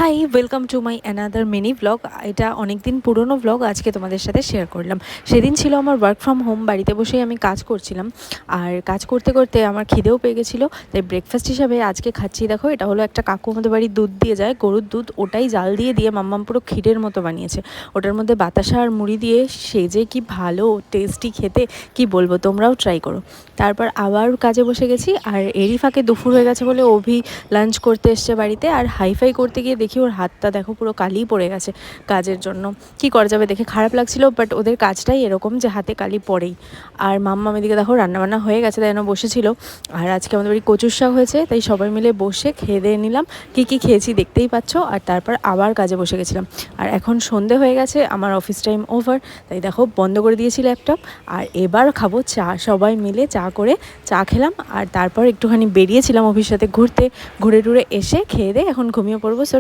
High, welcome to my another mini blog. এটা অনেক দিন পুরনো ব্লগ আজকে তোমাদের সাথে শেয়ার করলাম। সেদিন ছিল আমার ওয়ার্ক ফ্রম হোম, বাড়িতে বসেই আমি কাজ করছিলাম। আর কাজ করতে করতে আমার খিদেও পেয়ে গেছিলো, তাই ব্রেকফাস্ট হিসাবে আজকে খাচ্ছি। দেখো, এটা হলো একটা কাকু আমাদের বাড়ির দুধ দিয়ে যায়, গরুর দুধ, ওটাই জাল দিয়ে দিয়ে মাম্মাম পুরো ক্ষীরের মতো বানিয়েছে। ওটার মধ্যে বাতাসা আর মুড়ি দিয়ে সে যে কি ভালো টেস্টি খেতে, কি বলবো, তোমরাও ট্রাই করো। তারপর আবার কাজে বসে গেছি, আর এরই ফাঁকে দুপুর হয়ে গেছে বলে অভি লাঞ্চ করতে এসছে বাড়িতে। আর হাইফাই করতে গিয়ে দেখি ওর হাতটা দেখো পুরো কালি পড়ে গেছে কাজের জন্য। কি করা যাবে, দেখে খারাপ লাগছিল, বাট ওদের কাজটাই এরকম যে হাতে কালি পড়েই। আর মাম্মা এদিকে দেখো রান্নাবান্না হয়ে গেছে, তাই জন্য বসেছিল। আর আজকে আমাদের বাড়ি কচুর শাক হয়েছে, তাই সবাই মিলে বসে খেয়ে দিয়ে নিলাম। কী কী খেয়েছি দেখতেই পাচ্ছ। আর তারপর আবার কাজে বসে গেছিলাম। আর এখন সন্ধে হয়ে গেছে, আমার অফিস টাইম ওভার, তাই দেখো বন্ধ করে দিয়েছি ল্যাপটপ। আর এবার খাবো চা, সবাই মিলে চা করে চা খেলাম। আর তারপর একটুখানি বেরিয়েছিলাম অফিস সাথে ঘুরতে, ঘুরে টুরে এসে খেয়ে দিয়ে এখন ঘুমিয়ে পড়বো। সো